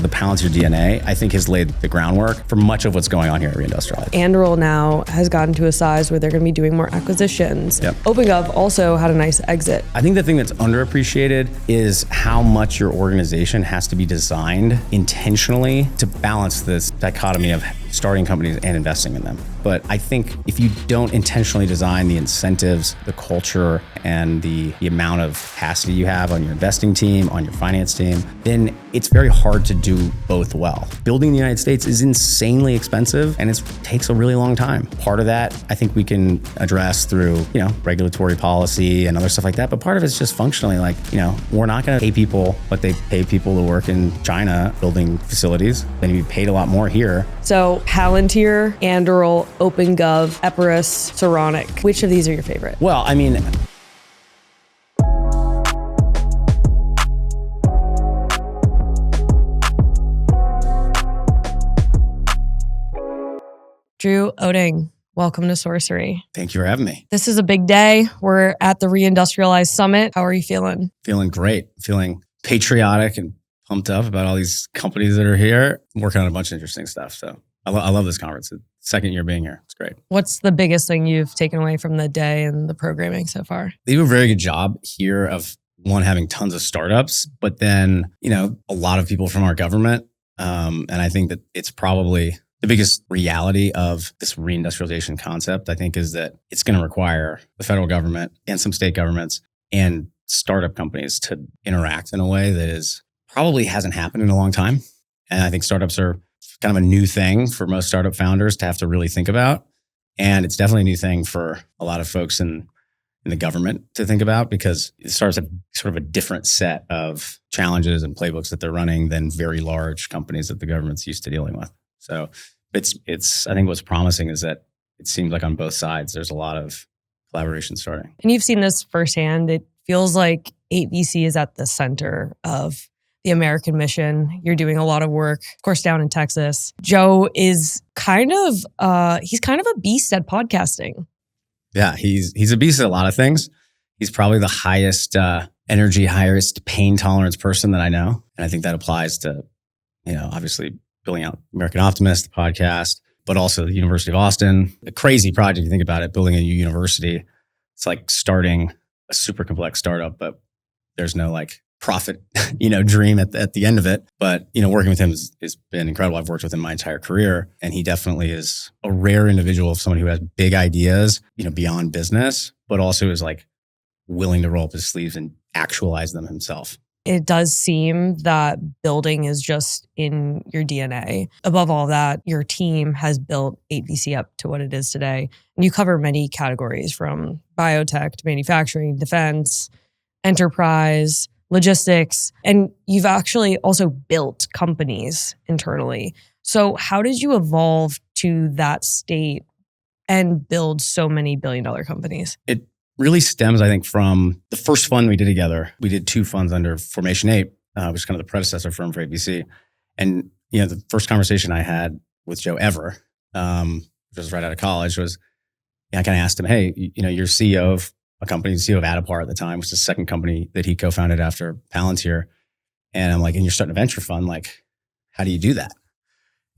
the Palantir DNA, I think has laid the groundwork for much of what's going on here at Reindustrialization. Anduril now has gotten to a size where they're going to be doing more acquisitions. Yep. OpenGov also had a nice exit. I think the thing that's underappreciated is how much your organization has to be designed intentionally to balance this dichotomy of starting companies and investing in them. But I think if you don't intentionally design the incentives, the culture, and the amount of capacity you have on your investing team, on your finance team, then it's very hard to do both well. Building the United States is insanely expensive and it takes a really long time. Part of that, I think we can address through, regulatory policy and other stuff like that. But part of it's just functionally like, we're not going to pay people what they pay people to work in China building facilities. Then you paid a lot more here. So Palantir, Anduril, OpenGov, Epirus, Saronic. Which of these are your favorite? Well, I mean, Drew Oetting, welcome to Sourcery. Thank you for having me. This is a big day. We're at the Reindustrialized Summit. How are you feeling? Feeling great. Feeling patriotic and pumped up about all these companies that are here. I'm working on a bunch of interesting stuff. So I love this conference. It's the second year being here. It's great. What's the biggest thing you've taken away from the day and the programming so far? They do a very good job here of, one, having tons of startups, but then, a lot of people from our government. And I think that it's probably the biggest reality of this reindustrialization concept, I think, is that it's going to require the federal government and some state governments and startup companies to interact in a way that is probably hasn't happened in a long time. And I think startups are kind of a new thing for most startup founders to have to really think about. And it's definitely a new thing for a lot of folks in the government to think about, because startups have sort of a different set of challenges and playbooks that they're running than very large companies that the government's used to dealing with. So it's I think what's promising is that it seems like on both sides, there's a lot of collaboration starting. And you've seen this firsthand. It feels like 8VC is at the center of the American mission. You're doing a lot of work, of course, down in Texas. Joe is he's kind of a beast at podcasting. Yeah, he's a beast at a lot of things. He's probably the highest energy, highest pain tolerance person that I know. And I think that applies to, obviously building out American Optimist, the podcast, but also the University of Austin. A crazy project, if you think about it, building a new university. It's like starting a super complex startup, but there's no profit, dream at the end of it. But, working with him has been incredible. I've worked with him my entire career, and he definitely is a rare individual, someone who has big ideas, beyond business, but also is willing to roll up his sleeves and actualize them himself. It does seem that building is just in your DNA. Above all that, your team has built 8VC up to what it is today. And you cover many categories, from biotech to manufacturing, defense, enterprise, logistics, and you've actually also built companies internally. So how did you evolve to that state and build so many billion-dollar companies? It really stems, I think, from the first fund we did together. We did 2 funds under Formation 8, which is kind of the predecessor firm for 8VC. And, the first conversation I had with Joe ever, which was right out of college, was, I kind of asked him, hey, you're CEO of a company, CEO of Addepar at the time, which is the second company that he co-founded after Palantir. And I'm like, and you're starting a venture fund, how do you do that?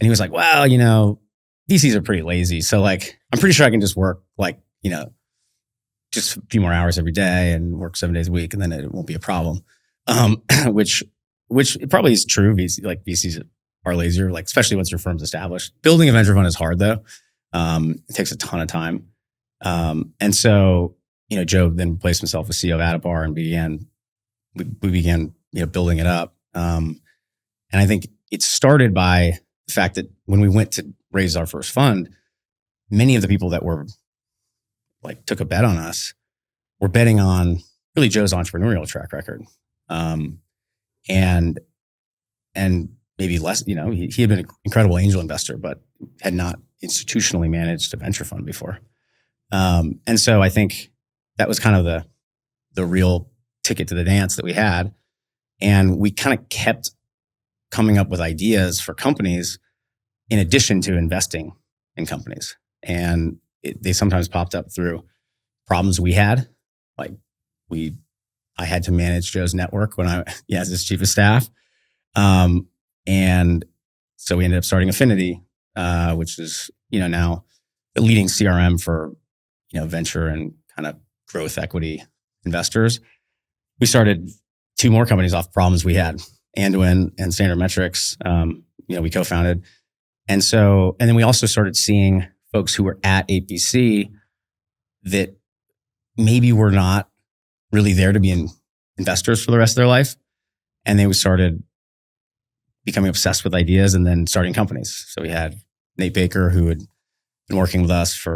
And he was like, well, VCs are pretty lazy. So I'm pretty sure I can just work just a few more hours every day and work 7 days a week, and then it won't be a problem. Which probably is true. VCs are lazier, especially once your firm's established. Building a venture fund is hard though. It takes a ton of time. And so, Joe then replaced himself as CEO of Addepar and we began, building it up. And I think it started by the fact that when we went to raise our first fund, many of the people that were took a bet on us were betting on really Joe's entrepreneurial track record. And maybe less, he had been an incredible angel investor, but had not institutionally managed a venture fund before. And so I think that was kind of the real ticket to the dance that we had. And we kind of kept coming up with ideas for companies in addition to investing in companies. And they sometimes popped up through problems we had. I had to manage Joe's network when as his chief of staff. And so we ended up starting Affinity, which is, now the leading CRM for, venture and kind of growth equity investors. We started 2 more companies off problems we had, Anduin and Standard Metrics. We co-founded. And then we also started seeing folks who were at 8VC that maybe were not really there to be investors for the rest of their life. And they started becoming obsessed with ideas and then starting companies. So we had Nate Baker, who had been working with us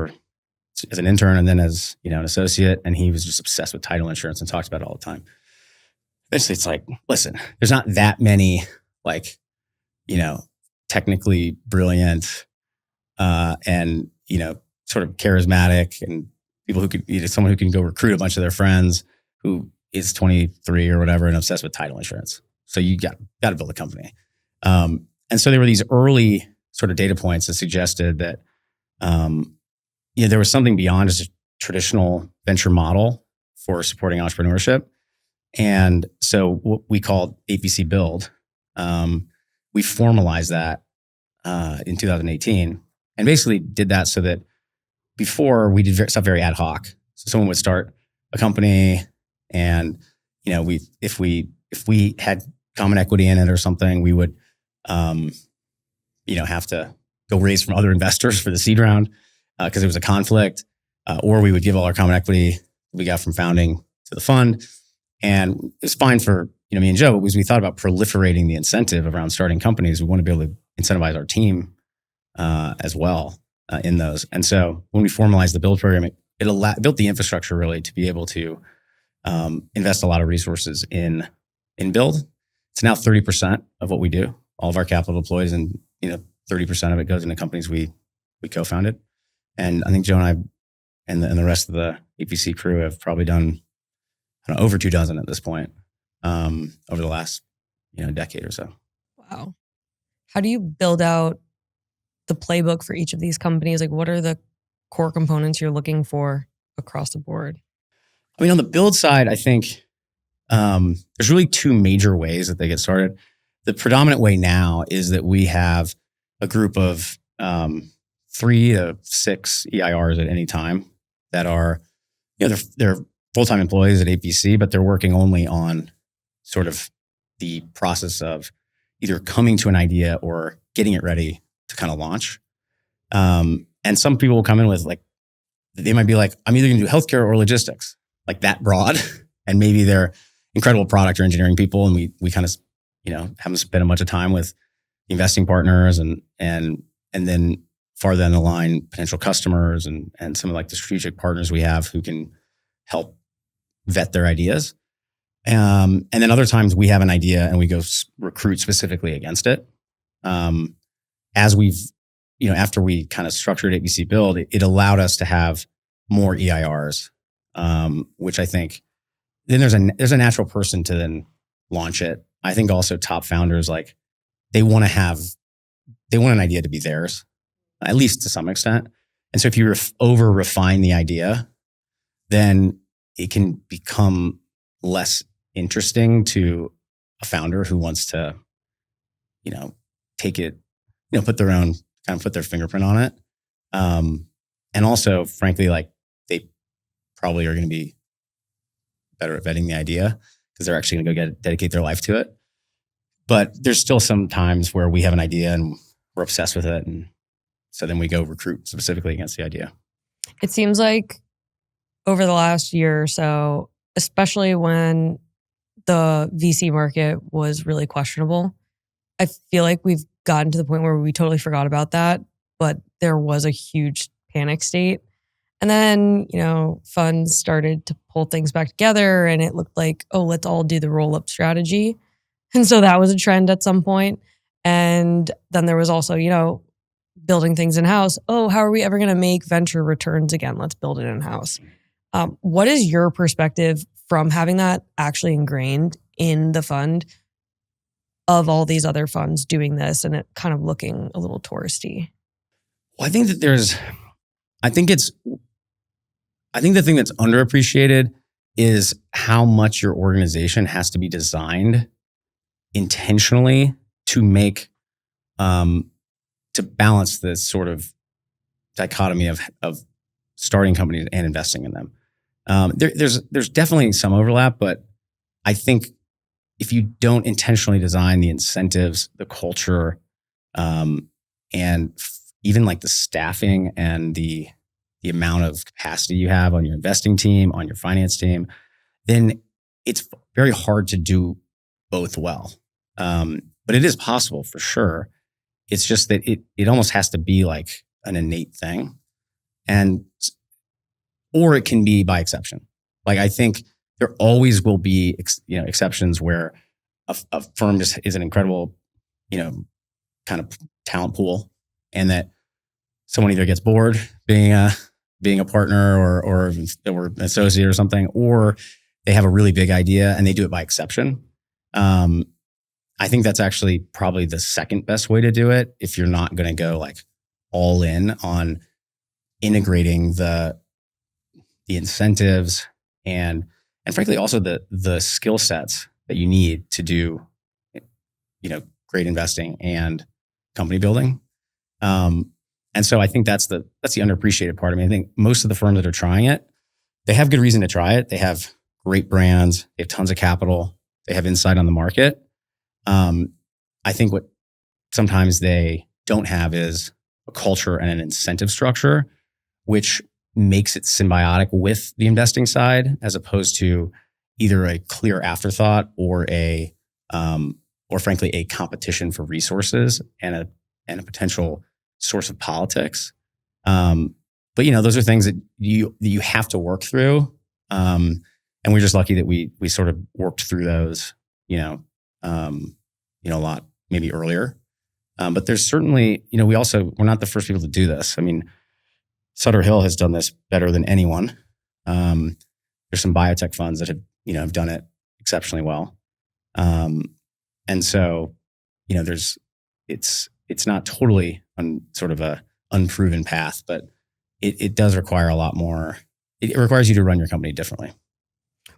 as an intern and then as, an associate. And he was just obsessed with title insurance and talked about it all the time. Eventually it's like, listen, there's not that many technically brilliant and, sort of charismatic and people who could, someone who can go recruit a bunch of their friends who is 23 or whatever and obsessed with title insurance. So you got to build a company. And so there were these early sort of data points that suggested that, there was something beyond just a traditional venture model for supporting entrepreneurship. And so what we called 8VC Build, we formalized that in 2018 and basically did that so that before we did stuff very ad hoc. So someone would start a company and, if we had common equity in it or something, we would, have to go raise from other investors for the seed round because it was a conflict, or we would give all our common equity we got from founding to the fund. And it's fine for, me and Joe, because we thought about proliferating the incentive around starting companies. We want to be able to incentivize our team as well in those. And so when we formalized the build program, it built the infrastructure really to be able to invest a lot of resources in build. It's now 30% of what we do. All of our capital deploys and 30% of it goes into companies we co-founded. And I think Joe and I and the rest of the 8VC crew have probably done over 2 dozen at this point over the last decade or so. Wow. How do you build out the playbook for each of these companies? Like, what are the core components you're looking for across the board? I mean, on the build side, I think there's really 2 major ways that they get started. The predominant way now is that we have a group of 3 to 6 EIRs at any time that are, they're full-time employees at 8VC, but they're working only on sort of the process of either coming to an idea or getting it ready to kind of launch. And some people will come in with they might be like, I'm either going to do healthcare or logistics, like that broad. And maybe they're incredible product or engineering people. And we kind of, have them spend a bunch of time with investing partners and then farther down the line, potential customers and some of the strategic partners we have who can help vet their ideas. And then other times we have an idea and we go recruit specifically against it. As we've, after we kind of structured 8VC Build, it allowed us to have more EIRs, which I think then there's a natural person to then launch it. I think also top founders, they want an idea to be theirs, at least to some extent. And so if you over refine the idea, then it can become less interesting to a founder who wants to, take it, put their fingerprint on it. And also, frankly, they probably are going to be better at vetting the idea because they're actually going to dedicate their life to it. But there's still some times where we have an idea and we're obsessed with it. And so then we go recruit specifically against the idea. It seems like over the last year or so, especially when the VC market was really questionable, I feel like we've gotten to the point where we totally forgot about that, but there was a huge panic state. And then, funds started to pull things back together and it looked like, oh, let's all do the roll-up strategy. And so that was a trend at some point. And then there was also, building things in-house. Oh, how are we ever going to make venture returns again? Let's build it in-house. What is your perspective from having that actually ingrained in the fund of all these other funds doing this and it kind of looking a little touristy? Well, I think that I think the thing that's underappreciated is how much your organization has to be designed intentionally to make to balance this sort of dichotomy of starting companies and investing in them. There's definitely some overlap, but I think if you don't intentionally design the incentives, the culture, and even like the staffing and the amount of capacity you have on your investing team, on your finance team, then it's very hard to do both well. But it is possible for sure. It's just that it almost has to be like an innate thing, or it can be by exception. Like I think there always will be exceptions where a firm just is an incredible kind of talent pool, and that someone either gets bored being a partner or an associate or something, or they have a really big idea and they do it by exception. I think that's actually probably the second best way to do it if you're not going to go like all in on integrating the incentives and frankly also the skill sets that you need to do great investing and company building. And so I think that's the underappreciated part. I mean, I think most of the firms that are trying it, they have good reason to try it. They have great brands. They have tons of capital. They have insight on the market. I think what sometimes they don't have is a culture and an incentive structure, which makes it symbiotic with the investing side, as opposed to either a clear afterthought or frankly a competition for resources and a potential source of politics. But those are things that you have to work through. And we're just lucky that we sort of worked through those, a lot maybe earlier. But there's certainly, we're not the first people to do this. I mean, Sutter Hill has done this better than anyone. There's some biotech funds that have done it exceptionally well. And so, it's not totally on sort of a unproven path, but it does require a lot more. It requires you to run your company differently.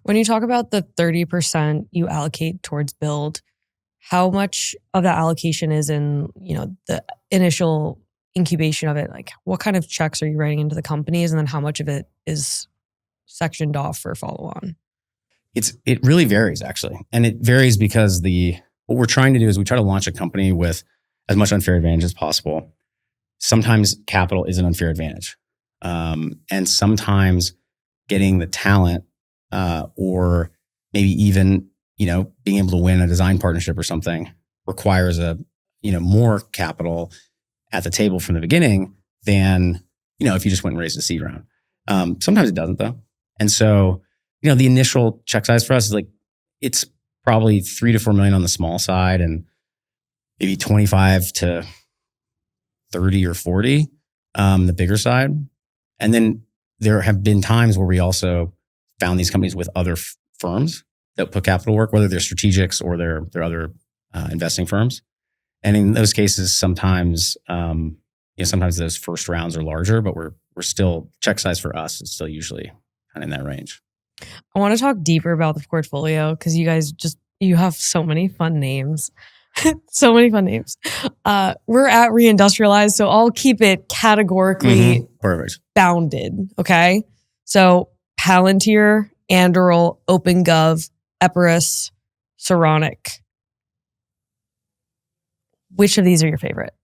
When you talk about the 30% you allocate towards build, how much of that allocation is in, the initial incubation of it? Like what kind of checks are you writing into the companies? And then how much of it is sectioned off for follow-on? It really varies actually. And it varies because what we're trying to do is we try to launch a company with as much unfair advantage as possible. Sometimes capital is an unfair advantage. And sometimes getting the talent, or maybe even, being able to win a design partnership or something requires more capital at the table from the beginning than, if you just went and raised a seed round. Sometimes it doesn't though. And so, the initial check size for us is like, it's probably 3 to 4 million on the small side and maybe 25 to 30 or 40, the bigger side. And then there have been times where we also found these companies with other firms that put capital work, whether they're strategics or they're other investing firms. And in those cases, sometimes those first rounds are larger, but we're still, check size for us is still usually kind of in that range. I want to talk deeper about the portfolio because you guys you have so many fun names. So many fun names. We're at Reindustrialized, so I'll keep it categorically perfect bounded. Okay. So Palantir, Anduril, OpenGov, Epirus, Saronic. Which of these are your favorite?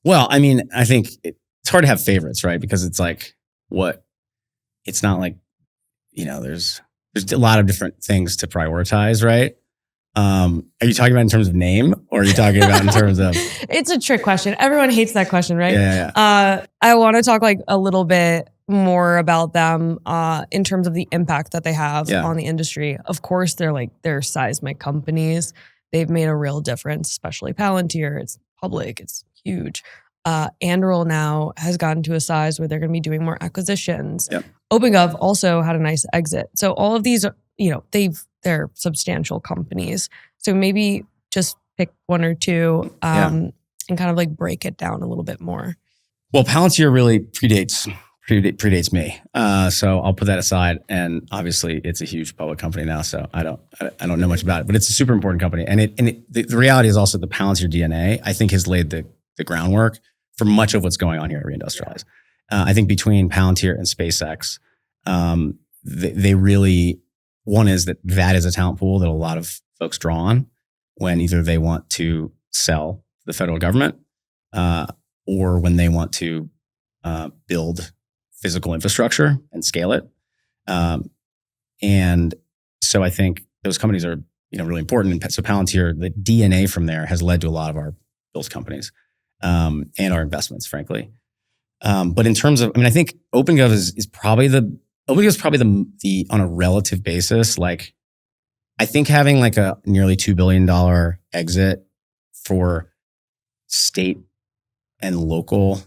Well, I mean, I think it's hard to have favorites, right? Because it's like it's not like, there's a lot of different things to prioritize, right? Are you talking about in terms of name or are you talking about in terms of? It's a trick question. Everyone hates that question, right? Yeah. I want to talk like a little bit more about them in terms of the impact that they have on the industry. Of course, they're seismic companies. They've made a real difference, especially Palantir. It's public. It's huge. Anduril now has gotten to a size where they're going to be doing more acquisitions. Yep. OpenGov also had a nice exit. So all of these, they're substantial companies. So maybe just pick one or two and kind of like break it down a little bit more. Well, Palantir really predates predates me. So I'll put that aside. And obviously it's a huge public company now. So I don't know much about it, but it's a super important company. And the reality is also the Palantir DNA, I think, has laid the groundwork for much of what's going on here at Reindustrialize. I think between Palantir and SpaceX, they really, one is that is a talent pool that a lot of folks draw on when either they want to sell to the federal government or when they want to build physical infrastructure and scale it. And so I think those companies are, really important. And so Palantir, the DNA from there has led to a lot of our built companies and our investments, frankly. But in terms of, I think OpenGov is probably the on a relative basis, like I think having like a nearly $2 billion exit for state and local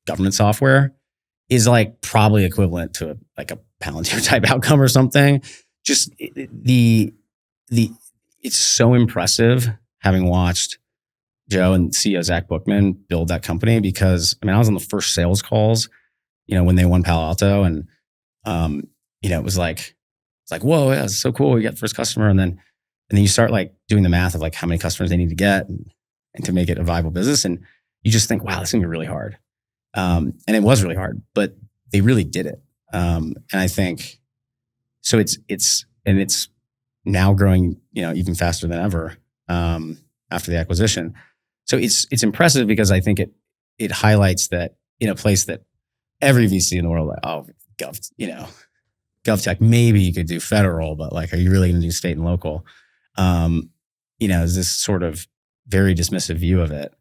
government software is like probably equivalent to like a Palantir type outcome or something. Just it's so impressive having watched Joe and CEO Zach Bookman build that company, because I was on the first sales calls, when they won Palo Alto, and it was like, whoa, yeah, it's so cool. We got the first customer. And then you start like doing the math of like how many customers they need to get and to make it a viable business. And you just think, wow, this is gonna be really hard. And it was really hard, but they really did it. And I think, so it's now growing, even faster than ever, after the acquisition. So it's impressive because I think it highlights that in a place that every VC in the world, like, oh, GovTech, maybe you could do federal, but like, are you really going to do state and local? Is this sort of very dismissive view of it.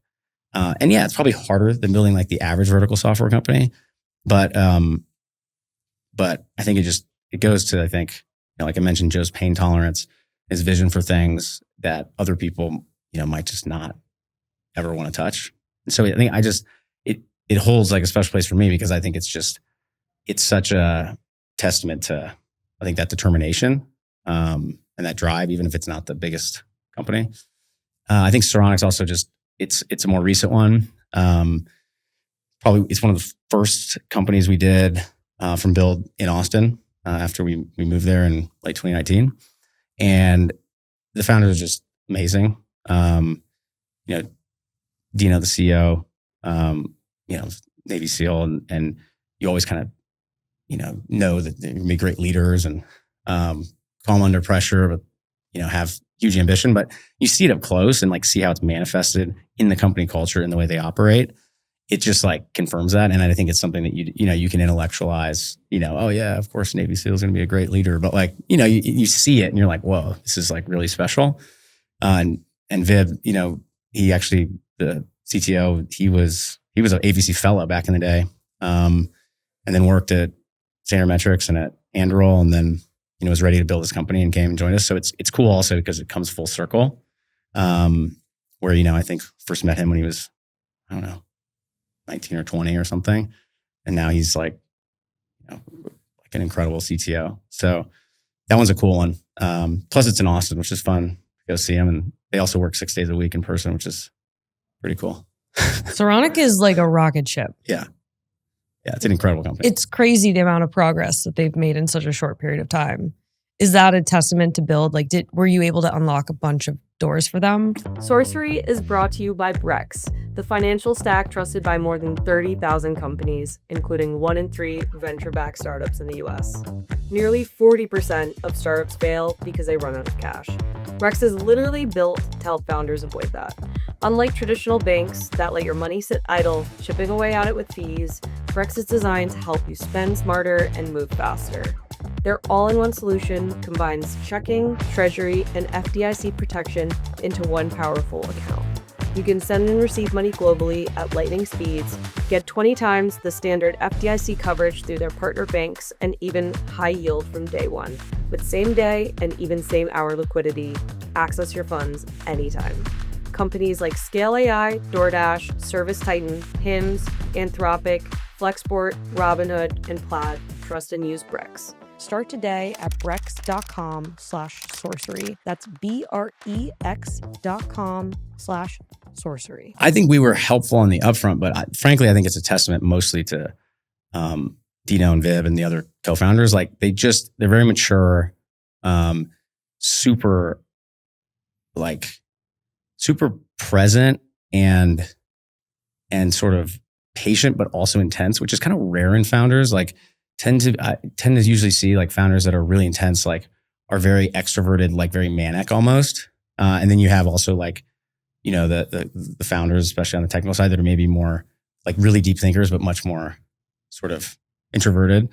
And yeah, it's probably harder than building like the average vertical software company. But I think it goes to, I think, like I mentioned, Joe's pain tolerance, his vision for things that other people, might just not ever want to touch. And so I think it holds like a special place for me, because I think it's such a testament to, I think, that determination and that drive, even if it's not the biggest company. I think Saronic's also it's a more recent one. Probably it's one of the first companies we did from build in Austin after we moved there in late 2019. And the founders are just amazing. Dino, the CEO, Navy SEAL, and you always kind of, know that they're going to be great leaders and calm under pressure, but, have huge ambition. But you see it up close and like see how it's manifested in the company culture and the way they operate. It just like confirms that. And I think it's something that you can intellectualize, oh yeah, of course Navy SEAL is going to be a great leader. But like, you see it and you're like, whoa, this is like really special. And Viv, he actually, the CTO, he was an AVC fellow back in the day, and then worked at Sarometrics and at Anduril, and then was ready to build this company and came and joined us. So it's cool also because it comes full circle. Where I think first met him when he was, I don't know, 19 or 20 or something, and now he's like, like an incredible CTO. So that one's a cool one. Plus it's in Austin, which is fun to go see him, and they also work 6 days a week in person, which is pretty cool. Saronic is like a rocket ship. Yeah. Yeah, it's an incredible company. It's crazy the amount of progress that they've made in such a short period of time. Is that a testament to build? Like, were you able to unlock a bunch of doors for them? Sourcery is brought to you by Brex, the financial stack trusted by more than 30,000 companies, including 1 in 3 venture-backed startups in the US. Nearly 40% of startups fail because they run out of cash. Brex is literally built to help founders avoid that. Unlike traditional banks that let your money sit idle, chipping away at it with fees, Brex is designed to help you spend smarter and move faster. Their all-in-one solution combines checking, treasury, and FDIC protection into one powerful account. You can send and receive money globally at lightning speeds, get 20 times the standard FDIC coverage through their partner banks, and even high yield from day one. With same-day and even same-hour liquidity, access your funds anytime. Companies like Scale AI, DoorDash, ServiceTitan, HIMS, Anthropic, Flexport, Robinhood, and Plaid trust and use Brex. Start today at brex.com/sorcery. That's BREX.com/sorcery. I think we were helpful in the upfront, but frankly, I think it's a testament mostly to Dino and Viv and the other co-founders, like they're very mature, super present and sort of patient, but also intense, which is kind of rare in founders. Like I tend to usually see like founders that are really intense, like are very extroverted, like very manic almost. And then you have also like, the founders, especially on the technical side, that are maybe more like really deep thinkers, but much more sort of introverted.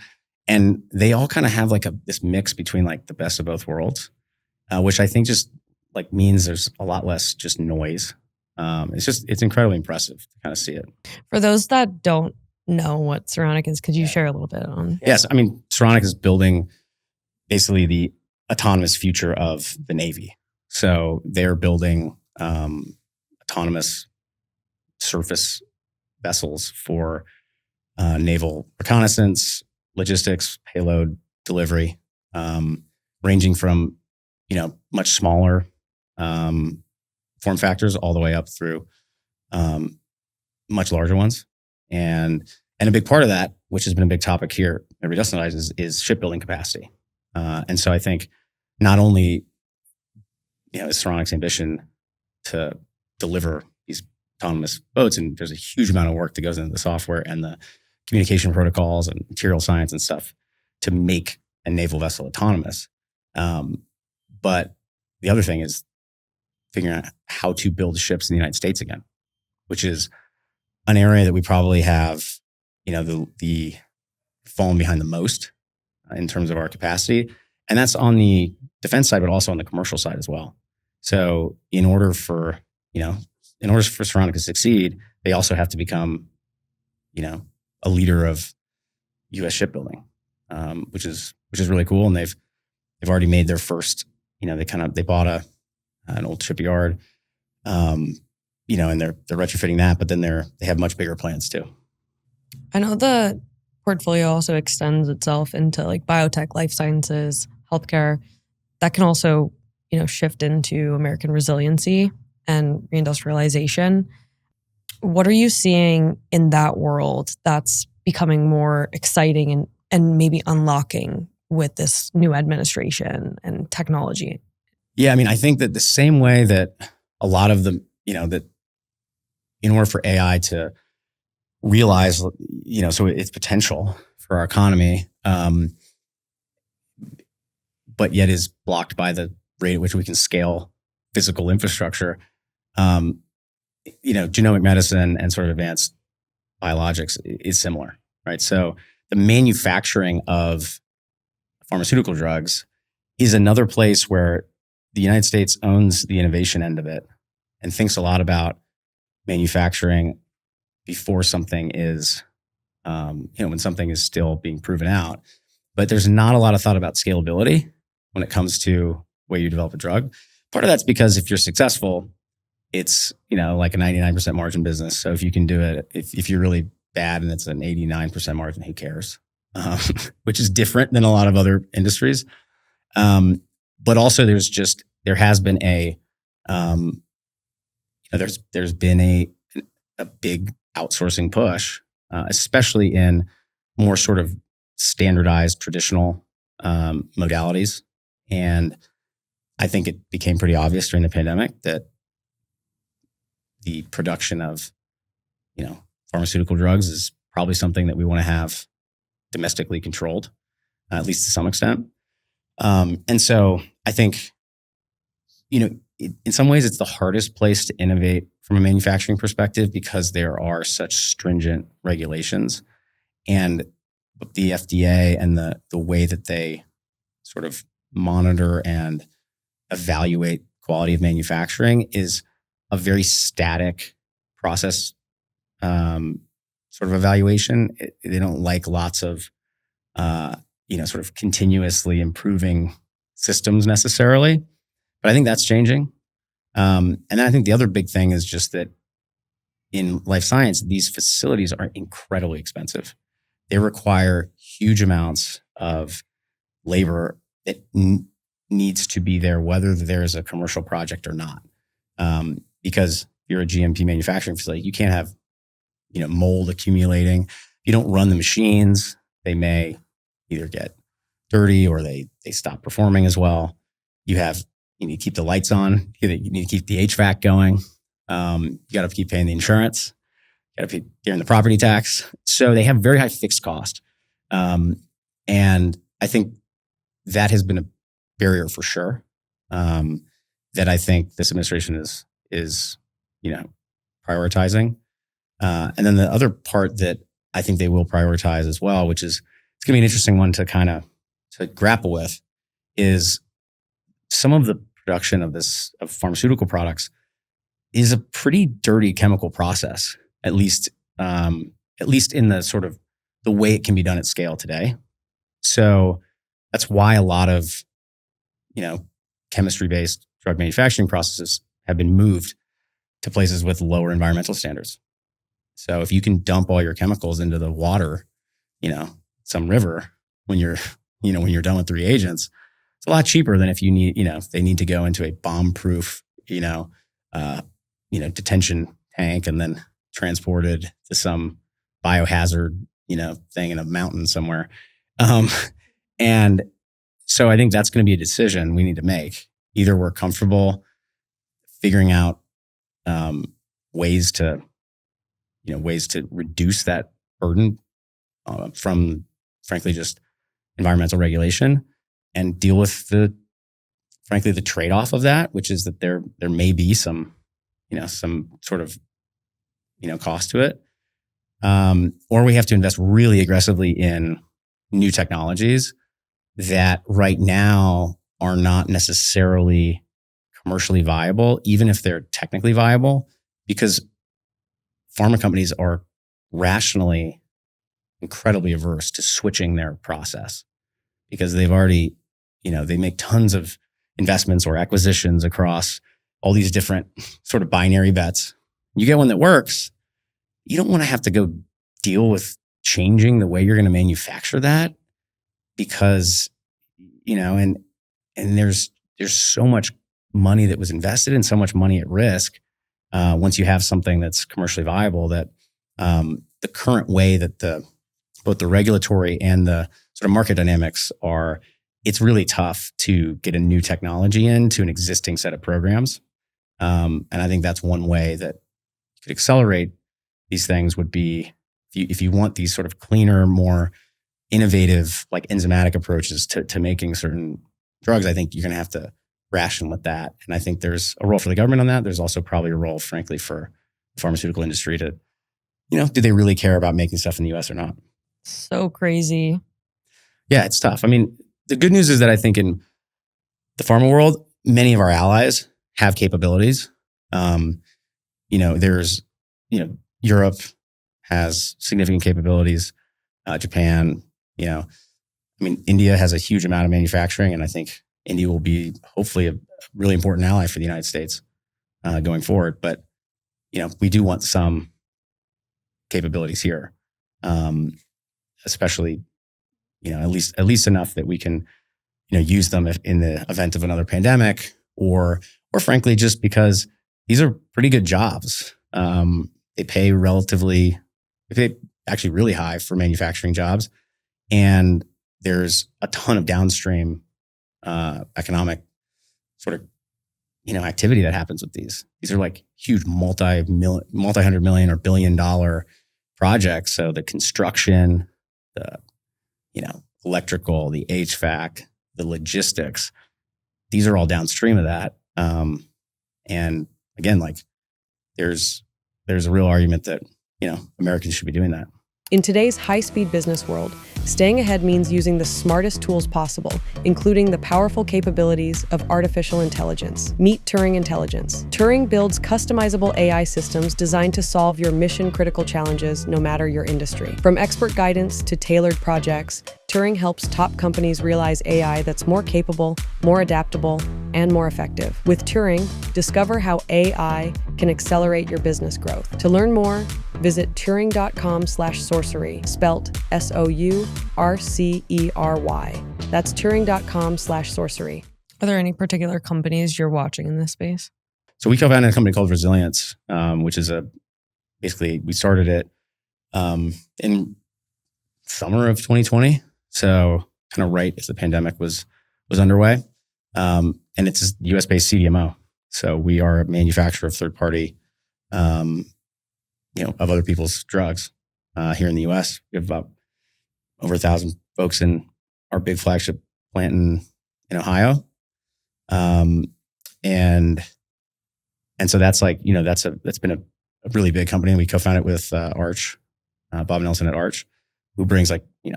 And they all kind of have like this mix between like the best of both worlds, which I think just like means there's a lot less just noise. It's incredibly impressive to kind of see it. For those that don't know what Saronic is, could you share a little bit on? Yes. I mean, Saronic is building basically the autonomous future of the Navy. So they're building autonomous surface vessels for naval reconnaissance, logistics, payload delivery, ranging from, much smaller form factors all the way up through much larger ones. And a big part of that, which has been a big topic here at Reindustrialization, is shipbuilding capacity. And so I think not only, is Saronic's ambition to deliver these autonomous boats, and there's a huge amount of work that goes into the software and the communication protocols and material science and stuff to make a naval vessel autonomous. But the other thing is figuring out how to build ships in the United States again, which is an area that we probably have, the fallen behind the most in terms of our capacity. And that's on the defense side, but also on the commercial side as well. So in order for Saronic to succeed, they also have to become, a leader of U.S. shipbuilding, which is really cool. And they've already made their first, they bought an old shipyard, and they're retrofitting that, but then they have much bigger plans too. I know the portfolio also extends itself into like biotech, life sciences, healthcare. That can also, shift into American resiliency and reindustrialization. What are you seeing in that world that's becoming more exciting and maybe unlocking with this new administration and technology? Yeah, I mean, I think that the same way that a lot of them, that in order for AI to realize, so its potential for our economy, but yet is blocked by the rate at which we can scale physical infrastructure, genomic medicine and sort of advanced biologics is similar, right? So the manufacturing of pharmaceutical drugs is another place where the United States owns the innovation end of it and thinks a lot about manufacturing before something is, when something is still being proven out. But there's not a lot of thought about scalability when it comes to way you develop a drug. Part of that's because if you're successful, it's, like a 99% margin business. So if you can do it, if you're really bad and it's an 89% margin, who cares? Which is different than a lot of other industries. But also there has been there's been a big outsourcing push, especially in more sort of standardized traditional modalities. And I think it became pretty obvious during the pandemic that the production of, pharmaceutical drugs is probably something that we want to have domestically controlled, at least to some extent. And so I think, in some ways it's the hardest place to innovate from a manufacturing perspective because there are such stringent regulations, and the FDA and the way that they sort of monitor and evaluate quality of manufacturing is a very static process, sort of evaluation. They don't like lots of, sort of continuously improving systems necessarily. But I think that's changing. And then I think the other big thing is just that in life science, these facilities are incredibly expensive. They require huge amounts of labor that needs to be there, whether there's a commercial project or not. Because you're a GMP manufacturing facility, you can't have, mold accumulating. you don't run the machines, they may either get dirty or they stop performing as well. You need to keep the lights on. You need to keep the HVAC going. You got to keep paying the insurance. You got to pay during the property tax. So they have very high fixed cost. And I think that has been a barrier for sure. That I think this administration is prioritizing. And then the other part that I think they will prioritize as well, which is it's going to be an interesting one to grapple with, is some of the production of pharmaceutical products is a pretty dirty chemical process, at least in the sort of the way it can be done at scale today. So that's why a lot of, chemistry-based drug manufacturing processes have been moved to places with lower environmental standards. So if you can dump all your chemicals into the water, some river when you're done with the reagents, it's a lot cheaper than if you need, if they need to go into a bomb-proof, detention tank and then transported to some biohazard, thing in a mountain somewhere. And so I think that's going to be a decision we need to make. Either we're comfortable figuring out ways to reduce that burden from, frankly, just environmental regulation, and deal with the trade-off of that, which is that there may be some sort of cost to it, or we have to invest really aggressively in new technologies that right now are not necessarily commercially viable, even if they're technically viable, because pharma companies are rationally incredibly averse to switching their process, because they've already, they make tons of investments or acquisitions across all these different sort of binary bets. You get one that works, you don't want to have to go deal with changing the way you're going to manufacture that, because, and there's so much money that was invested and so much money at risk once you have something that's commercially viable, that the current way that both the regulatory and the sort of market dynamics are, it's really tough to get a new technology into an existing set of programs. And I think that's one way that you could accelerate these things would be, if you want these sort of cleaner, more innovative, like enzymatic approaches to making certain drugs, I think you're going to have to ration with that. And I think there's a role for the government on that. There's also probably a role, frankly, for the pharmaceutical industry to, do they really care about making stuff in the US or not? So crazy. Yeah, it's tough. I mean, the good news is that I think in the pharma world, many of our allies have capabilities. There's, Europe has significant capabilities. Japan, India has a huge amount of manufacturing, and I think India will be hopefully a really important ally for the United States going forward. But, we do want some capabilities here, especially, at least enough that we can, use them in the event of another pandemic, or frankly, just because these are pretty good jobs. They pay actually really high for manufacturing jobs. And there's a ton of downstream economic sort of, activity that happens with these. These are like huge multi-hundred million or $1 billion projects. So the construction, the, electrical, the HVAC, the logistics, these are all downstream of that. And again, like there's a real argument that, Americans should be doing that. In today's high-speed business world, staying ahead means using the smartest tools possible, including the powerful capabilities of artificial intelligence. Meet Turing Intelligence. Turing builds customizable AI systems designed to solve your mission-critical challenges no matter your industry. From expert guidance to tailored projects, Turing helps top companies realize AI that's more capable, more adaptable, and more effective. With Turing, discover how AI can accelerate your business growth. To learn more, visit turing.com/sourcery, spelt SOURCERY. That's turing.com/sourcery. Are there any particular companies you're watching in this space? So we co-founded a company called Resilience, which is basically we started it in summer of 2020. So kind of right as the pandemic was underway. And it's a US-based CDMO. So we are a manufacturer of third-party, of other people's drugs here in the US. We have about over 1,000 folks in our big flagship plant in Ohio. And so that's that's been a really big company. We co-founded with Arch, Bob Nelson at Arch, who brings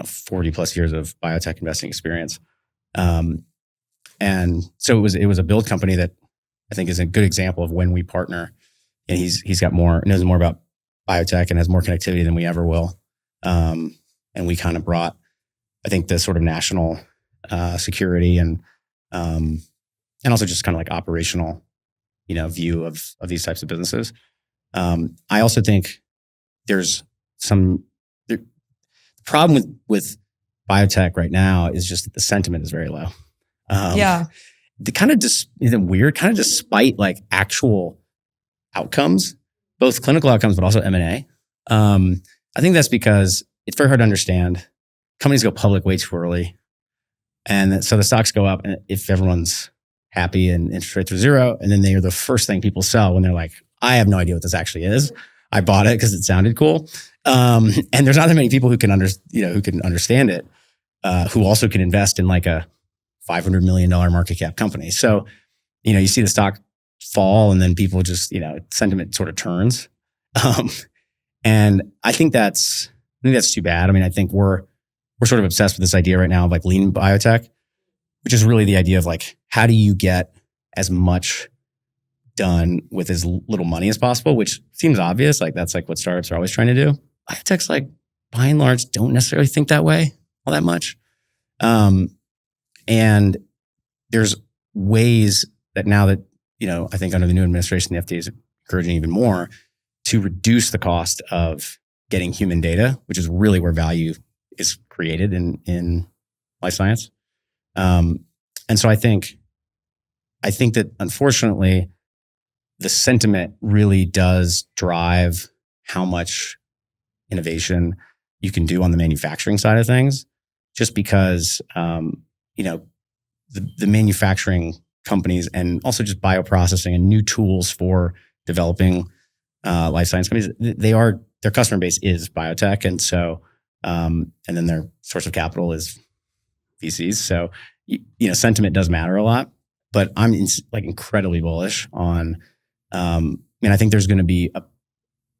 40 plus years of biotech investing experience. And so it was a build company that I think is a good example of when we partner, and he's got knows more about biotech and has more connectivity than we ever will. And we kind of brought, I think, the sort of national security and also just kind of like operational, view of these types of businesses. I also think there's the problem with biotech right now is just that the sentiment is very low. The kind of isn't weird, kind of despite like actual outcomes, both clinical outcomes, but also M&A. I think that's because it's very hard to understand. Companies go public way too early. And so the stocks go up, and if everyone's happy and interest rates are zero, and then they are the first thing people sell when they're like, I have no idea what this actually is. I bought it because it sounded cool. And there's not that many people who can understand it, who also can invest in like a $500 million market cap company. So, you see the stock fall, and then people just, sentiment sort of turns. And I think that's too bad. I mean, I think we're sort of obsessed with this idea right now of like lean biotech, which is really the idea of like, how do you get as much done with as little money as possible, which seems obvious. Like that's like what startups are always trying to do. Biotechs, like by and large, don't necessarily think that way all that much. And there's ways that now that, I think under the new administration, the FDA is encouraging even more to reduce the cost of getting human data, which is really where value is created in life science. And so I think that unfortunately, the sentiment really does drive how much innovation you can do on the manufacturing side of things, just because, the manufacturing companies and also just bioprocessing and new tools for developing life science companies, their customer base is biotech. And so, and then their source of capital is VCs. So, sentiment does matter a lot, but I'm incredibly bullish on, I think there's going to be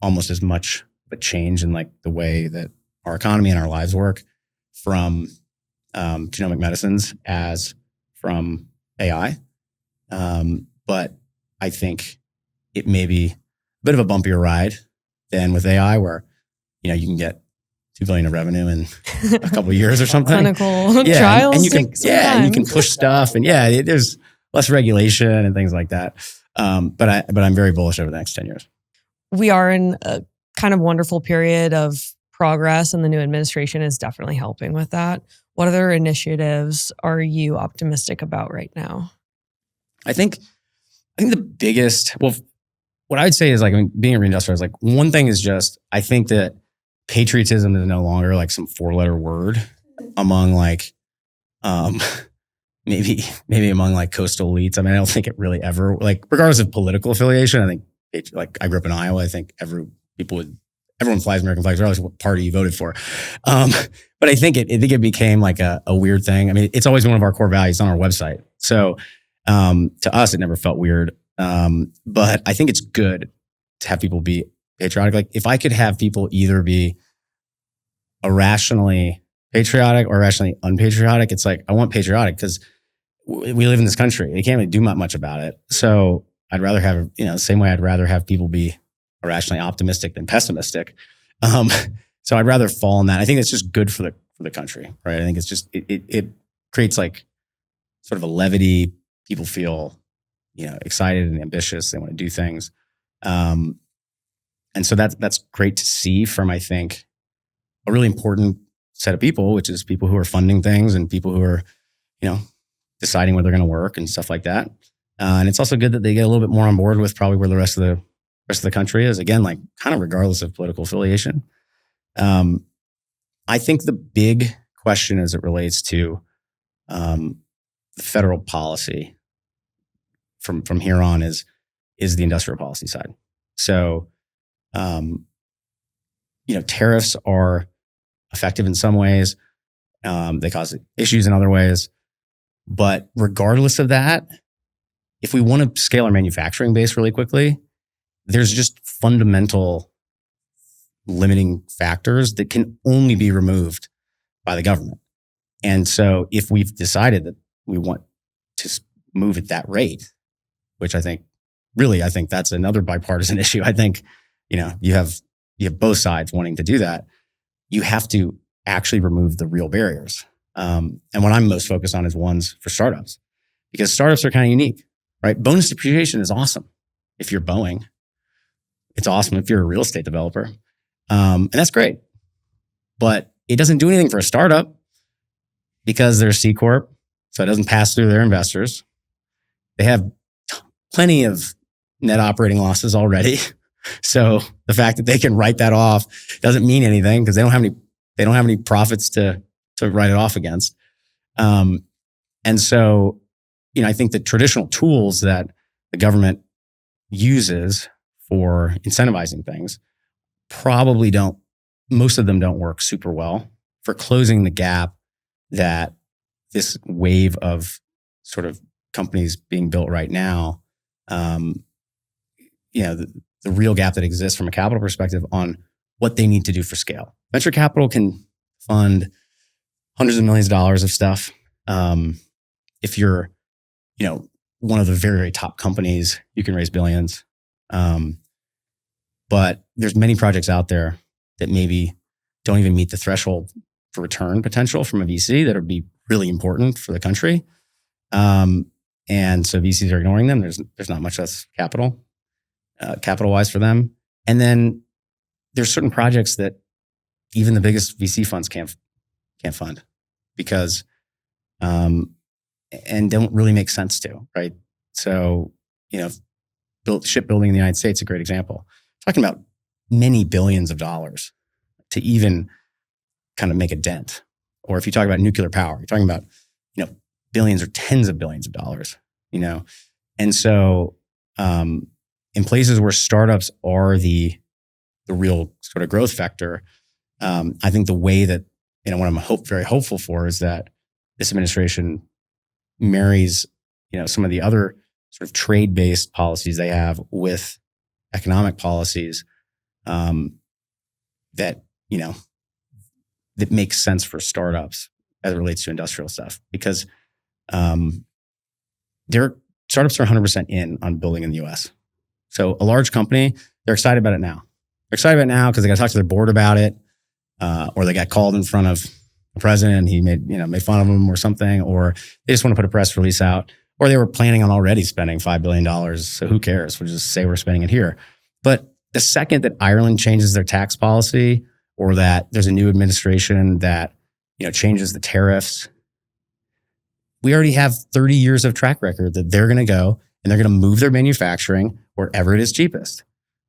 almost as much of a change in like the way that our economy and our lives work from genomic medicines as from AI. But I think it may be a bit of a bumpier ride than with AI, where, you can get $2 billion of revenue in a couple of years or something. Clinical trials. And you can push stuff, and there's less regulation and things like that. But I'm very bullish over the next 10 years. We are in a kind of wonderful period of progress, and the new administration is definitely helping with that. What other initiatives are you optimistic about right now? I think the biggest, what I would say is being a reindustrialized, one thing is just, I think that patriotism is no longer like some 4-letter word among maybe among like coastal elites. I mean, I don't think it really ever, regardless of political affiliation, I think I grew up in Iowa. I think everyone flies American flags regardless of what party you voted for. But I think it became like a weird thing. I mean, it's always one of our core values on our website. So to us, it never felt weird. But I think it's good to have people be patriotic. Like if I could have people either be irrationally patriotic or irrationally unpatriotic, it's like, I want patriotic because we live in this country. They can't really do much about it. So I'd rather have, the same way I'd rather have people be irrationally optimistic than pessimistic. So I'd rather fall in that. I think it's just good for the country, right? I think it's just, it creates like sort of a levity. People feel, excited and ambitious. They want to do things. And so that's great to see from, I think, a really important set of people, which is people who are funding things and people who are, deciding where they're going to work and stuff like that. And it's also good that they get a little bit more on board with probably where the rest of the country is, again, like kind of regardless of political affiliation. I think the big question as it relates to the federal policy from here on is the industrial policy side. So, tariffs are effective in some ways. They cause issues in other ways. But regardless of that, if we want to scale our manufacturing base really quickly, there's just fundamental limiting factors that can only be removed by the government. And so if we've decided that we want to move at that rate, which I think that's another bipartisan issue. I think, you have both sides wanting to do that. You have to actually remove the real barriers. And what I'm most focused on is ones for startups, because startups are kind of unique, right? Bonus depreciation is awesome if you're Boeing. It's awesome if you're a real estate developer. And that's great. But it doesn't do anything for a startup because they're a C Corp, so it doesn't pass through their investors. They have plenty of net operating losses already. So the fact that they can write that off doesn't mean anything because they don't have any profits to write it off against. And so, I think the traditional tools that the government uses for incentivizing things most of them don't work super well for closing the gap that this wave of sort of companies being built right now, the real gap that exists from a capital perspective on what they need to do for scale. Venture capital can fund hundreds of millions of dollars of stuff. If you're, one of the very, very top companies, you can raise billions. But there's many projects out there that maybe don't even meet the threshold for return potential from a VC that would be really important for the country. And so VCs are ignoring them. There's not much less capital-wise for them. And then there's certain projects that even the biggest VC funds can't fund because and don't really make sense to, right? So, shipbuilding in the United States is a great example. Talking about many billions of dollars to even kind of make a dent. Or if you talk about nuclear power, you're talking about, billions or tens of billions of dollars, And so in places where startups are the real sort of growth vector, I think the way that, what I'm very hopeful for is that this administration marries, some of the other sort of trade-based policies they have with economic policies that makes sense for startups as it relates to industrial stuff. Because startups are 100% in on building in the US. So a large company, they're excited about it now. They're excited about it now because they got to talk to their board about it, or they got called in front of the president and he made fun of them or something, or they just want to put a press release out, or they were planning on already spending $5 billion. So who cares? We'll just say we're spending it here. But the second that Ireland changes their tax policy, or that there's a new administration that changes the tariffs, we already have 30 years of track record that they're going to go and they're going to move their manufacturing wherever it is cheapest.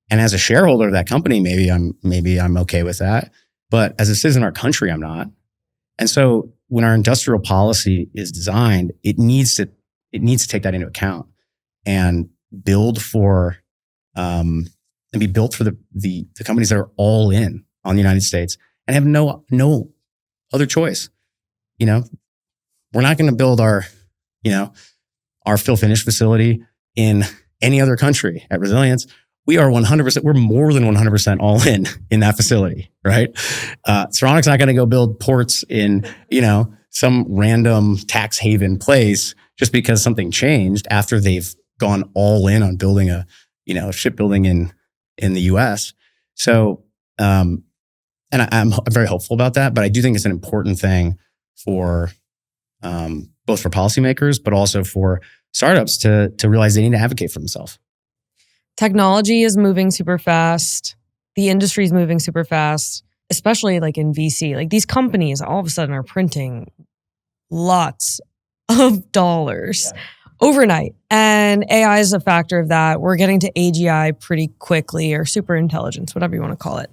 And as a shareholder of that company, maybe I'm okay with that. But as a citizen of our country, I'm not. And so when our industrial policy is designed, it needs to take that into account and build for and be built for the companies that are all in on the United States and have no other choice. We're not going to build our fill finish facility in any other country at Resilience. We are 100%, we're more than 100% all in that facility, right? Saronic's not going to go build ports in, some random tax haven place just because something changed after they've gone all in on building a shipbuilding in the US. So, and I'm very hopeful about that, but I do think it's an important thing for both for policymakers, but also for startups to realize they need to advocate for themselves. Technology is moving super fast. The industry is moving super fast, especially like in VC. Like these companies all of a sudden are printing lots of dollars overnight. And AI is a factor of that. We're getting to AGI pretty quickly, or super intelligence, whatever you want to call it.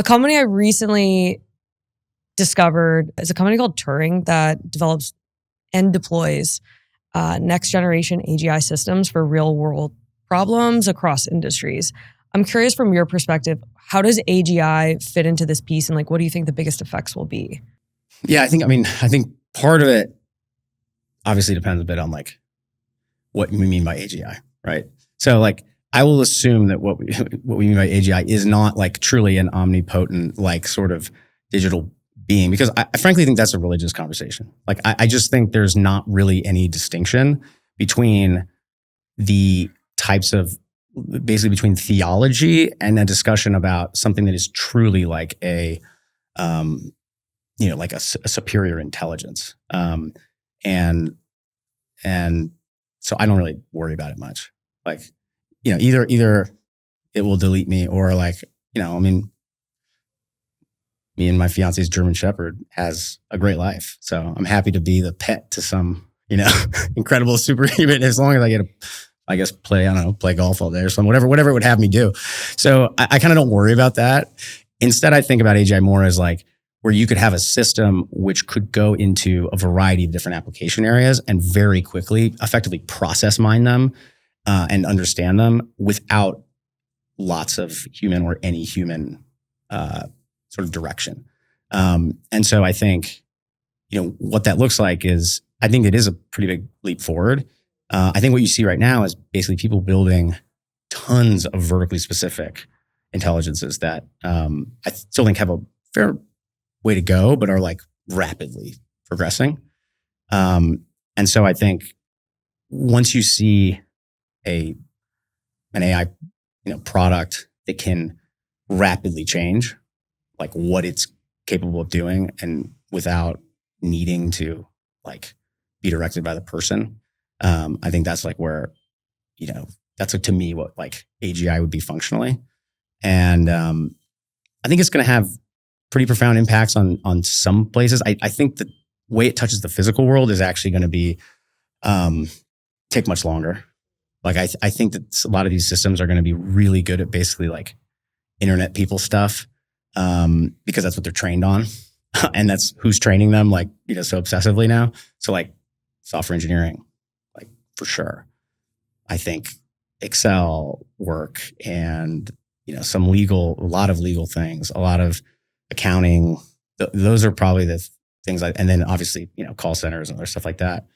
A company I recently discovered is a company called Turing that develops and deploys next generation AGI systems for real world problems across industries. I'm curious from your perspective, how does AGI fit into this piece, and like, what do you think the biggest effects will be? Yeah, I think part of it obviously depends a bit on like what we mean by AGI, right? So like, I will assume that what we mean by AGI is not like truly an omnipotent, like sort of digital being, because I frankly think that's a religious conversation. Like, I just think there's not really any distinction between the types of, basically between theology and a discussion about something that is truly like a, like a superior intelligence. And so I don't really worry about it much. Like, either it will delete me or like, me and my fiance's German Shepherd has a great life. So I'm happy to be the pet to some, incredible superhuman, as long as I get to, play golf all day or something, whatever it would have me do. So I kind of don't worry about that. Instead, I think about AGI more as like where you could have a system which could go into a variety of different application areas and very quickly, effectively process mine them and understand them without lots of human or any human sort of direction. And so I think, what that looks like is, I think it is a pretty big leap forward. I think what you see right now is basically people building tons of vertically specific intelligences that I still think have a fair way to go, but are like rapidly progressing. And so I think once you see an AI, product that can rapidly change like what it's capable of doing and without needing to like be directed by the person, I think that's like where, that's like, to me, what like AGI would be functionally. And I think it's going to have pretty profound impacts on some places. I think the way it touches the physical world is actually going to be take much longer. Like I think that a lot of these systems are going to be really good at basically like internet people stuff, because that's what they're trained on, and that's who's training them, like, so obsessively now. So like software engineering, like for sure. I think Excel work and, a lot of legal things, a lot of accounting. Those are probably the things and then obviously, call centers and other stuff like that.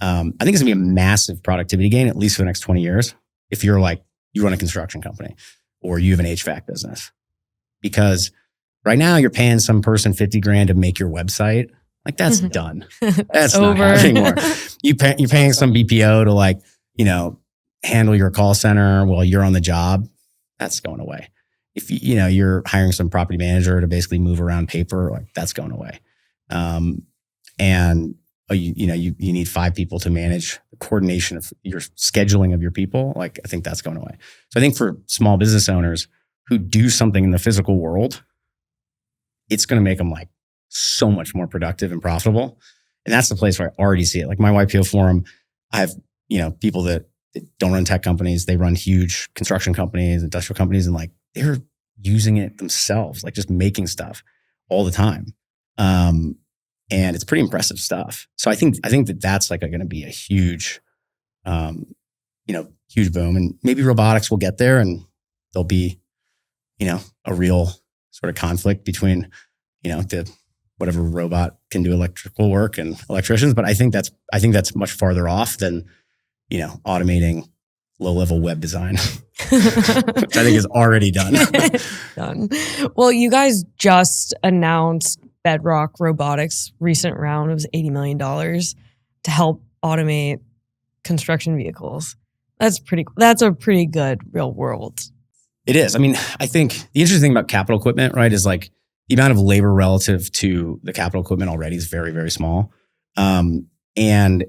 I think it's gonna be a massive productivity gain, at least for the next 20 years. If you're like, you run a construction company or you have an HVAC business, because right now you're paying some person $50,000 to make your website. Like that's done. That's not happening anymore. You're paying some BPO to like, handle your call center while you're on the job. That's going away. If you're hiring some property manager to basically move around paper, like that's going away. And you need 5 people to manage the coordination of your scheduling of your people. Like I think that's going away. So I think for small business owners who do something in the physical world, it's going to make them like so much more productive and profitable. And that's the place where I already see it. Like my YPO forum, I have, people that don't run tech companies. They run huge construction companies, industrial companies, and like they're using it themselves, like just making stuff all the time. And it's pretty impressive stuff. So I think that that's like going to be a huge, huge boom. And maybe robotics will get there, and there'll be, a real sort of conflict between, whatever robot can do electrical work and electricians. But I think that's much farther off than, automating low-level web design, which I think is already done. Done. Well, you guys just announced Bedrock Robotics' recent round. It was $80 million to help automate construction vehicles. That's a pretty good real world. It is. I mean, I think the interesting thing about capital equipment, right, is like the amount of labor relative to the capital equipment already is very, very small. And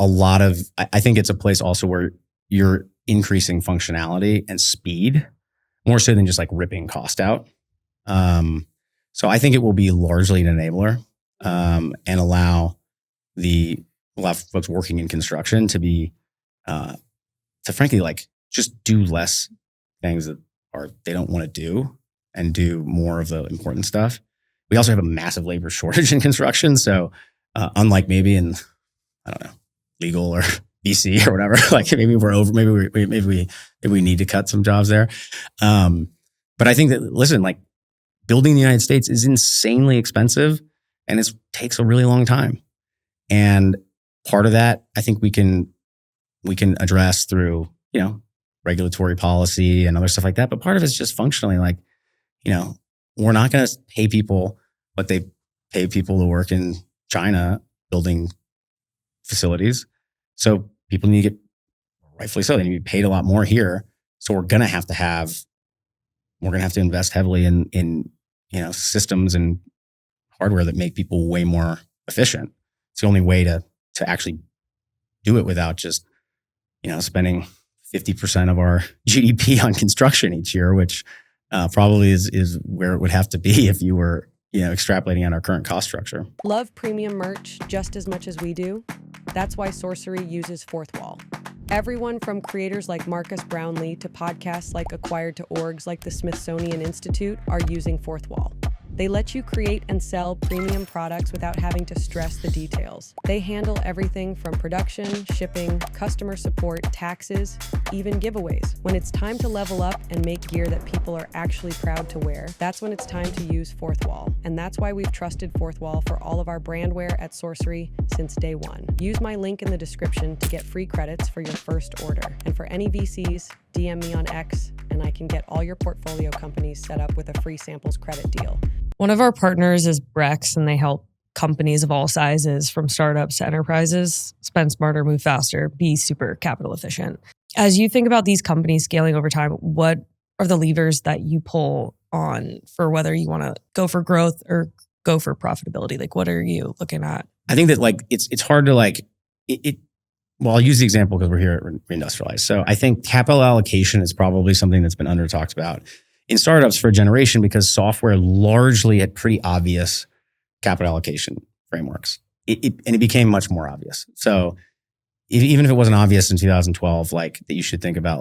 I think it's a place also where you're increasing functionality and speed more so than just like ripping cost out. So I think it will be largely an enabler, and allow folks working in construction to be, to frankly, like just do less things that they don't want to do and do more of the important stuff. We also have a massive labor shortage in construction. So unlike maybe in, I don't know, legal or BC or whatever, like maybe we're over, maybe we need to cut some jobs there. But I think that, listen, like building the United States is insanely expensive and it takes a really long time. And part of that, I think we can address through, regulatory policy and other stuff like that. But part of it's just functionally like, we're not going to pay people what they pay people to work in China building facilities. So people need to get, rightfully so, they need to be paid a lot more here. So we're going to have to invest heavily in systems and hardware that make people way more efficient. It's the only way to actually do it without just, spending 50% of our GDP on construction each year, which probably is where it would have to be if you were, extrapolating on our current cost structure. Love premium merch just as much as we do? That's why Sourcery uses Fourth Wall. Everyone from creators like Marcus Brownlee to podcasts like Acquired to orgs like the Smithsonian Institute are using Fourth Wall. They let you create and sell premium products without having to stress the details. They handle everything from production, shipping, customer support, taxes, even giveaways. When it's time to level up and make gear that people are actually proud to wear, that's when it's time to use Fourth Wall. And that's why we've trusted Fourth Wall for all of our brand wear at Sourcery since day one. Use my link in the description to get free credits for your first order. And for any VCs, DM me on X, and I can get all your portfolio companies set up with a free samples credit deal. One of our partners is Brex, and they help companies of all sizes, from startups to enterprises, spend smarter, move faster, be super capital efficient. As you think about these companies scaling over time, what are the levers that you pull on for whether you want to go for growth or go for profitability? Like, what are you looking at? I think that it's hard to well, I'll use the example because we're here at Reindustrialize. So I think capital allocation is probably something that's been under talked about in startups for a generation because software largely had pretty obvious capital allocation frameworks. And it became much more obvious. So even if it wasn't obvious in 2012, like that you should think about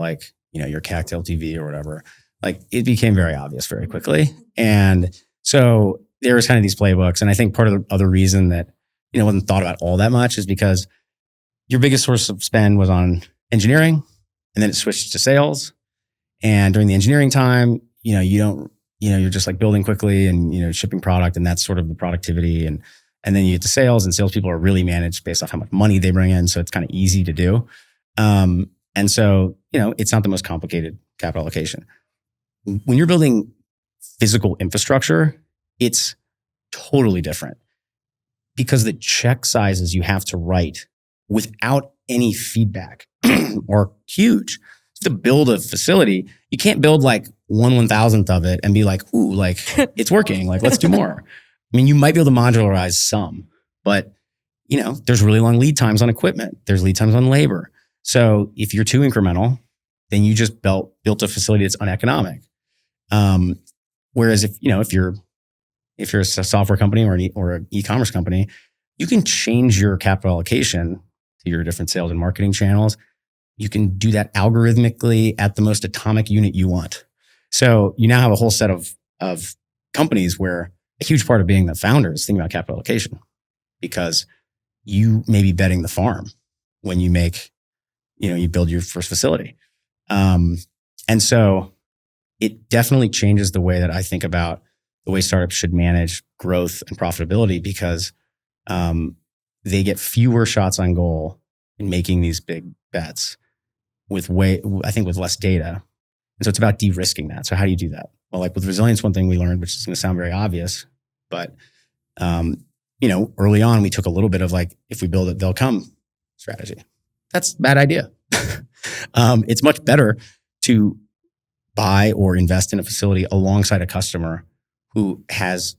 your CAC to LTV or whatever, like it became very obvious very quickly. And so there was kind of these playbooks. And I think part of the other reason that, wasn't thought about all that much is because your biggest source of spend was on engineering, and then it switched to sales. And during the engineering time, you're just like building quickly and, shipping product, and that's sort of the productivity. And then you get to sales, and salespeople are really managed based off how much money they bring in. So it's kind of easy to do. And so, it's not the most complicated capital allocation. When you're building physical infrastructure, it's totally different because the check sizes you have to write without any feedback are huge. To build a facility, you can't build like 1/1000th of it and be like, ooh, like it's working. Like, let's do more. I mean, you might be able to modularize some, but there's really long lead times on equipment. There's lead times on labor. So if you're too incremental, then you just built a facility that's uneconomic. Whereas if you're a software company or an e-commerce company, you can change your capital allocation to your different sales and marketing channels. You can do that algorithmically at the most atomic unit you want. So you now have a whole set of companies where a huge part of being the founder is thinking about capital allocation because you may be betting the farm when you you build your first facility. And so it definitely changes the way that I think about the way startups should manage growth and profitability because they get fewer shots on goal in making these big bets with less data. And so it's about de-risking that. So how do you do that? Well, like with resilience, one thing we learned, which is going to sound very obvious, but early on we took a little bit of like, if we build it, they'll come strategy. That's a bad idea. It's much better to buy or invest in a facility alongside a customer who has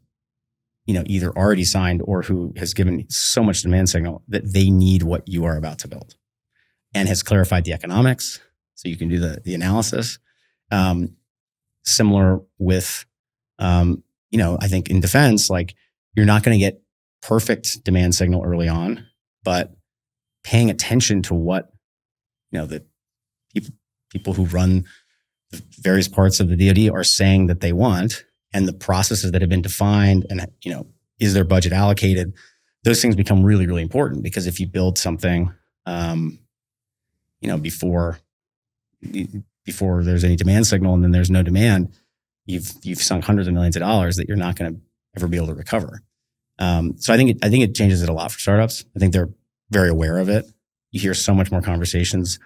either already signed or who has given so much demand signal that they need what you are about to build and has clarified the economics so you can do the analysis. Similar with, I think in defense, like you're not going to get perfect demand signal early on, but paying attention to what, the people who run the various parts of the DoD are saying that they want and the processes that have been defined and, is their budget allocated? Those things become really, really important, because if you build something, before there's any demand signal and then there's no demand, you've sunk hundreds of millions of dollars that you're not going to ever be able to recover. So I think it changes it a lot for startups. I think they're very aware of it. You hear so much more conversations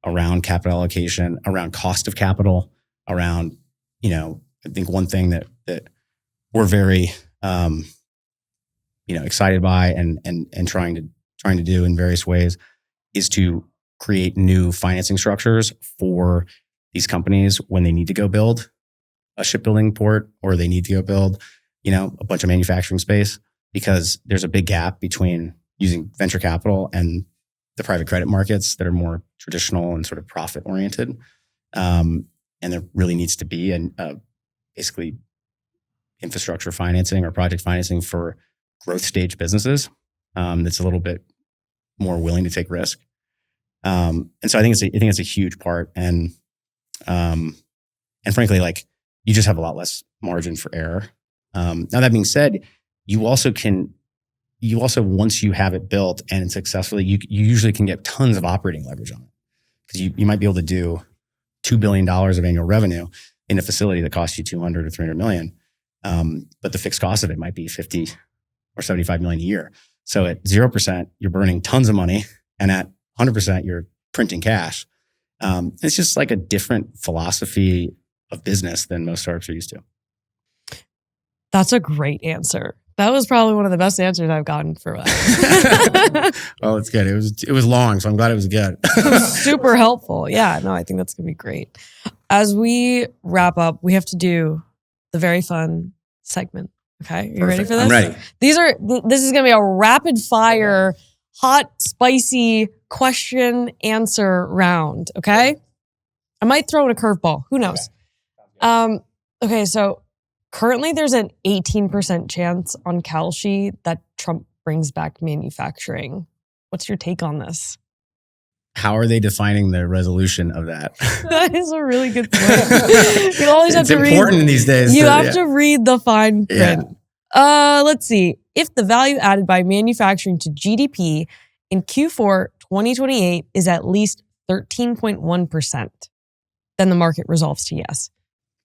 around capital allocation, around cost of capital, around, I think one thing that we're very, excited by and trying to do in various ways is to create new financing structures for these companies when they need to go build a shipbuilding port or they need to go build, a bunch of manufacturing space, because there's a big gap between using venture capital and the private credit markets that are more traditional and sort of profit oriented. And there really needs to be basically infrastructure financing or project financing for growth stage businesses that's a little bit more willing to take risk. And so I think it's a huge part. And frankly, like, you just have a lot less margin for error. Now that being said, you also, once you have it built and successfully, you usually can get tons of operating leverage on it, because you might be able to do $2 billion of annual revenue in a facility that costs you 200 or 300 million. But the fixed cost of it might be 50 or 75 million a year. So at 0%, you're burning tons of money. And at 100%, you're printing cash. It's just like a different philosophy of business than most startups are used to. That's a great answer. That was probably one of the best answers I've gotten for a while. Well, it's good. It was long, so I'm glad it was good. Super helpful. Yeah, no, I think that's going to be great. As we wrap up, we have to do the very fun segment. Okay, you ready for this? I'm ready. This is going to be a rapid fire, hot, spicy question answer round. Okay, I might throw in a curveball. Who knows? Okay, so currently there's an 18% chance on Kalshi that Trump brings back manufacturing. What's your take on this? How are they defining the resolution of that? That is a really good point. You always have to read. It's important these days. You have to read the fine print. Yeah. Let's see. If the value added by manufacturing to GDP in Q4 2028 is at least 13.1%, then the market resolves to yes.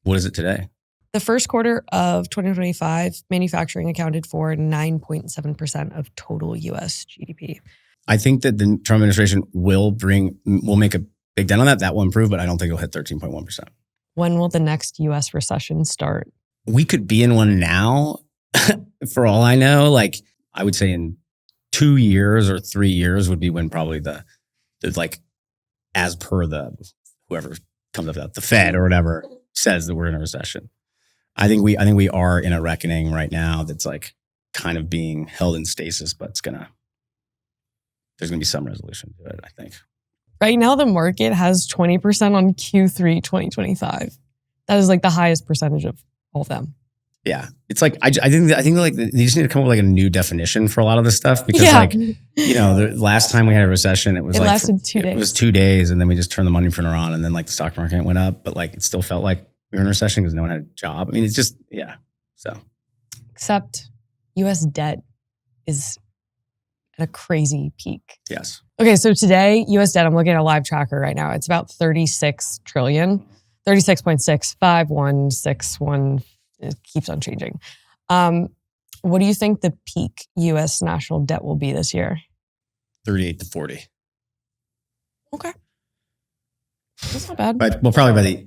What is it today? The first quarter of 2025, manufacturing accounted for 9.7% of total US GDP. I think that the Trump administration will make a big dent on that. That will improve, but I don't think it'll hit 13.1%. When will the next US recession start? We could be in one now, for all I know. Like, I would say in 2 years or 3 years would be when probably the like, as per whoever comes up with that, the Fed or whatever says that we're in a recession. I think we are in a reckoning right now that's like kind of being held in stasis, but there's going to be some resolution to it, I think. Right now, the market has 20% on Q3 2025. That is like the highest percentage of all of them. Yeah. It's like, I think like they just need to come up with like a new definition for a lot of this stuff, because the last time we had a recession, it lasted 2 days. It was 2 days, and then we just turned the money printer on, and then like the stock market went up, but like it still felt like we were in a recession because no one had a job. I mean, it's just, so. Except US debt is at a crazy peak. Yes. Okay, so today, US debt, I'm looking at a live tracker right now. It's about 36 trillion, 36.65161. It keeps on changing. What do you think the peak US national debt will be this year? 38 to 40. Okay. That's not bad. But probably by the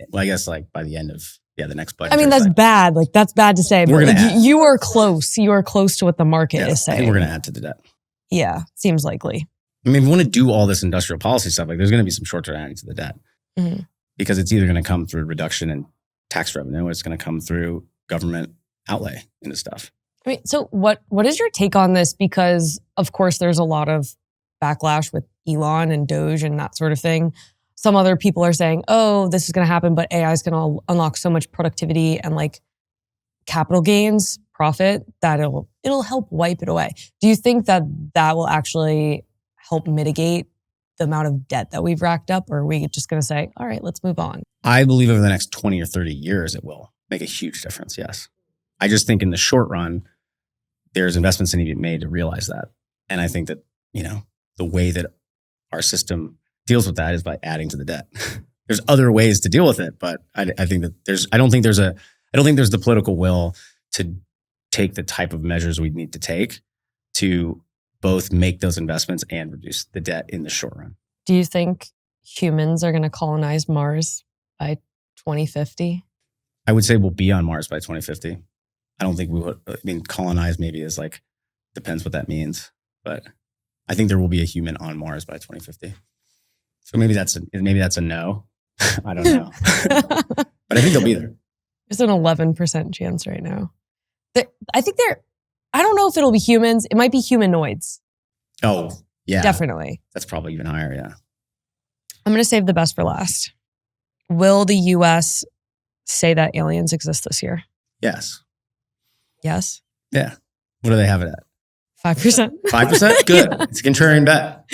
end of the next budget. I mean, that's bad. Like, that's bad to say. But you are close. You are close to what the market is saying. I think we're going to add to the debt. Yeah, seems likely. I mean, if we want to do all this industrial policy stuff, like, there's going to be some short-term adding to the debt, because it's either going to come through reduction in tax revenue, or it's going to come through government outlay into stuff. I mean, so what is your take on this? Because of course, there's a lot of backlash with Elon and Doge and that sort of thing. Some other people are saying, oh, this is going to happen, but AI is going to unlock so much productivity and like capital gains, profit, that it'll help wipe it away. Do you think that will actually help mitigate the amount of debt that we've racked up? Or are we just going to say, all right, let's move on? I believe over the next 20 or 30 years, it will make a huge difference, yes. I just think in the short run, there's investments that need to be made to realize that. And I think that, the way that our system deals with that is by adding to the debt. There's other ways to deal with it, but I think that I don't think there's the political will to take the type of measures we need to take to both make those investments and reduce the debt in the short run. Do you think humans are going to colonize Mars by 2050? I would say we'll be on Mars by 2050. I don't think we would. Colonize maybe is depends what that means, but I think there will be a human on Mars by 2050. So maybe that's a no. I don't know, but I think they'll be there. There's an 11% chance right now. I don't know if it'll be humans. It might be humanoids. Oh, yeah. Definitely. That's probably even higher, yeah. I'm going to save the best for last. Will the U.S. say that aliens exist this year? Yes. Yes? Yeah. What do they have it at? 5%. 5%? Good. Yeah. It's a contrarian bet.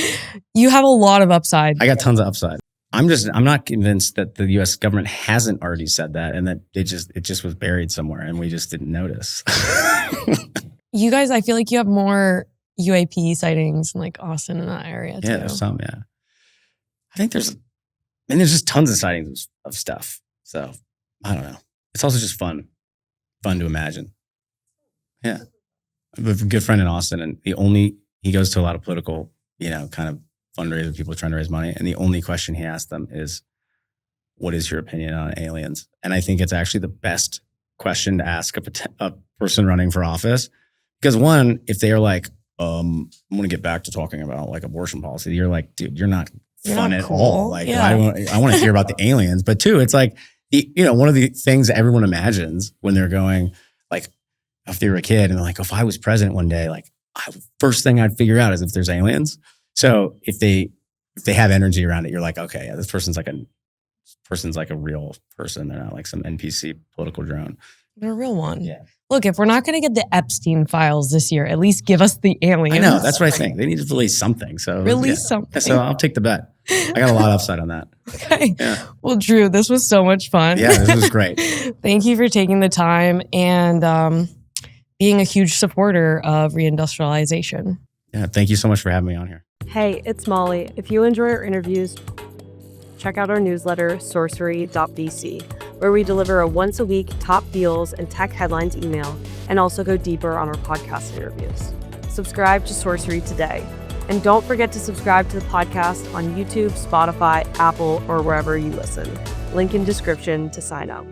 You have a lot of upside. I got tons of upside. I'm not convinced that the U.S. government hasn't already said that and that it just was buried somewhere and we just didn't notice. You guys, I feel like you have more UAP sightings in Austin in that area too. Yeah, there's some, yeah. I think there's just tons of sightings of stuff. So I don't know. It's also just fun to imagine. Yeah. I have a good friend in Austin and he goes to a lot of political, kind of fundraisers, people trying to raise money. And the only question he asks them is, what is your opinion on aliens? And I think it's actually the best question to ask a person running for office. Because one, if they are like, I'm going to get back to talking about abortion policy, you're like, dude, you're not fun at all. I want to hear about the aliens. But two, it's one of the things that everyone imagines when they're going, if they were a kid and they're like, if I was president one day, first thing I'd figure out is if there's aliens. So if they have energy around it, you're like, okay, yeah, this person's like a real person. They're not like some NPC political drone. They're a real one. Yeah. Look, if we're not going to get the Epstein files this year, at least give us the aliens. I know. That's what I think. They need to release something. So release something. So I'll take the bet. I got a lot of upside on that. Okay. Yeah. Well, Drew, this was so much fun. Yeah, this was great. Thank you for taking the time and being a huge supporter of reindustrialization. Yeah. Thank you so much for having me on here. Hey, it's Molly. If you enjoy our interviews, check out our newsletter, Sourcery.vc, where we deliver a once-a-week top deals and tech headlines email, and also go deeper on our podcast interviews. Subscribe to Sourcery today. And don't forget to subscribe to the podcast on YouTube, Spotify, Apple, or wherever you listen. Link in description to sign up.